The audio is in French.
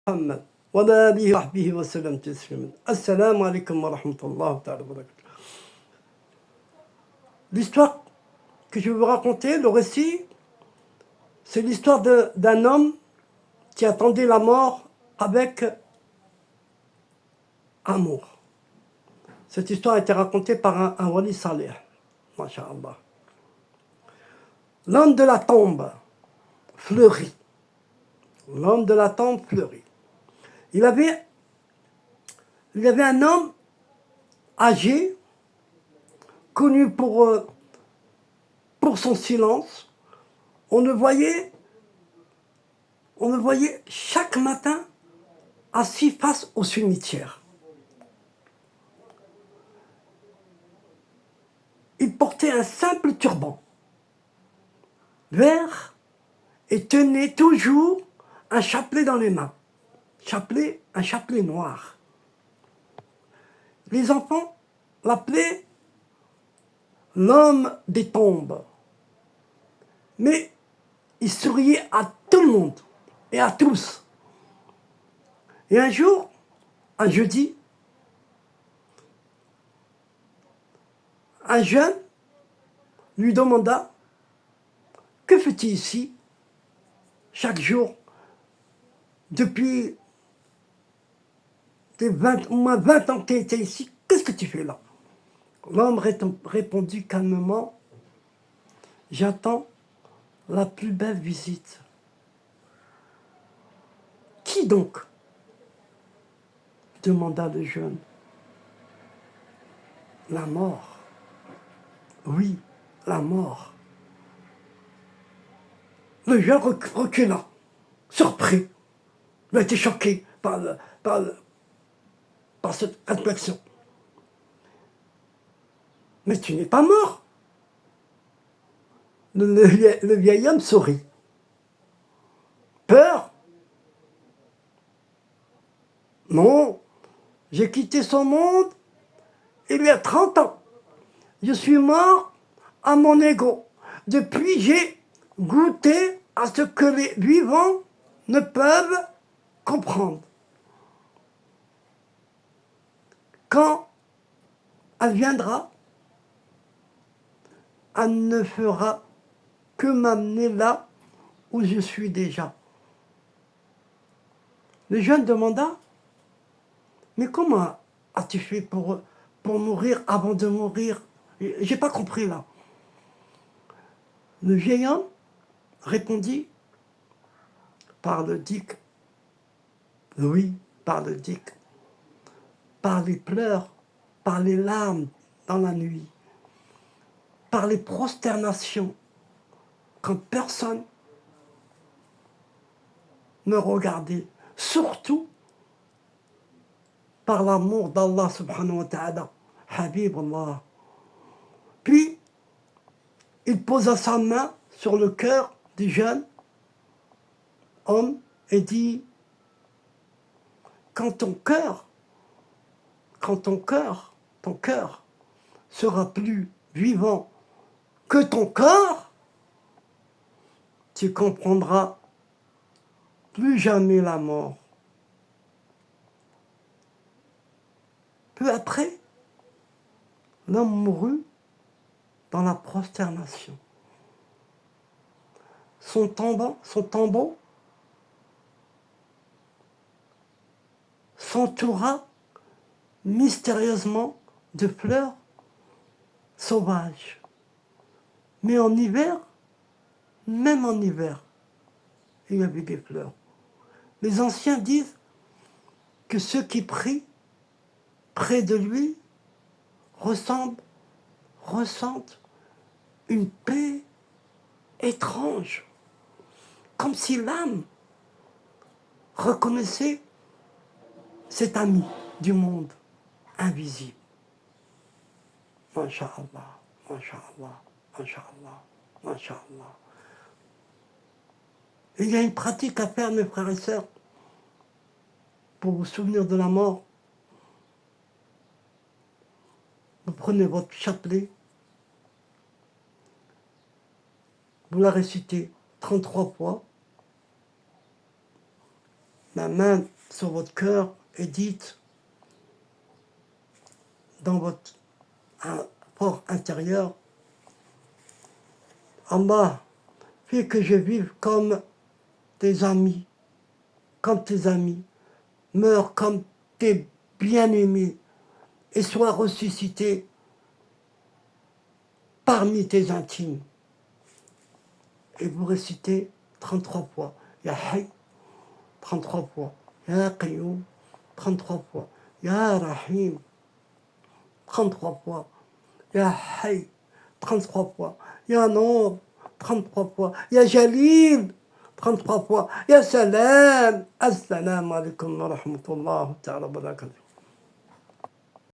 محمد وعلى آله وصحبه وسلم تسليما. Assalamu alaikum wa rahmatullahi wa barakatuh. L'histoire que je vais vous raconter, le récit, c'est l'histoire d'un homme qui attendait la mort avec amour. Cette histoire a été racontée par un wali salih, masha'Allah. L'homme de la tombe fleurit. L'homme de la tombe fleurit. Il y avait un homme âgé, connu pour son silence. On le voyait chaque matin assis face au cimetière. Il portait un simple turban vert et tenait toujours un chapelet dans les mains. Un chapelet noir. Les enfants l'appelaient l'homme des tombes. Mais il souriait à tout le monde et à tous. Et un jour, un jeudi, un jeune lui demanda « Que fais-tu ici chaque jour depuis au moins 20 ans que tu étais ici, qu'est-ce que tu fais là ?» L'homme répondit calmement « J'attends la plus belle visite. » « Qui donc ?» demanda le jeune. « La mort. » « Oui, la mort. » Le jeune recula, surpris. Il a été choqué par cette réflexion. « Mais tu n'es pas mort !» Le vieil homme sourit. « Peur ? Non, j'ai quitté son monde il y a 30 ans. Je suis mort à mon ego. Depuis, j'ai goûté à ce que les vivants ne peuvent comprendre. Quand elle viendra, elle ne fera que m'amener là où je suis déjà. » Le jeune demanda « Mais comment as-tu fait pour mourir avant de mourir ? J'ai pas compris là. » Le vieil homme répondit « Par le dic. Oui, par le dic. Par les pleurs, par les larmes dans la nuit, par les prosternations, quand personne me regardait, surtout par l'amour d'Allah subhanahu wa ta'ala, Habibullah. » Puis, il posa sa main sur le cœur du jeune homme et dit « Quand ton cœur sera plus vivant que ton corps, tu comprendras plus jamais la mort. » Peu après, l'homme mourut dans la prosternation. Son tombeau s'entoura mystérieusement de fleurs sauvages. Mais en hiver, même en hiver, il y avait des fleurs. Les anciens disent que ceux qui prient près de lui ressentent une paix étrange, comme si l'âme reconnaissait cet ami du monde invisible. Masha'Allah, Masha'Allah, Masha'Allah, Masha'Allah. Il y a une pratique à faire, mes frères et sœurs, pour vous souvenir de la mort. Vous prenez votre chapelet, vous la récitez 33 fois, la main sur votre cœur et dites dans votre fort intérieur, Allah, fais que je vive comme tes amis, meurs comme tes bien-aimés et sois ressuscité parmi tes intimes. Et vous récitez 33 fois. Ya Hay, 33 fois. Ya Qayyum, 33 fois. Ya Rahim, 33 fois. Ya Hay, 33 fois. Ya Nour, 33 fois. Ya Jalil, 33 fois. Ya Salam. Assalamu alaikum wa rahmatullahi wa barakatuh.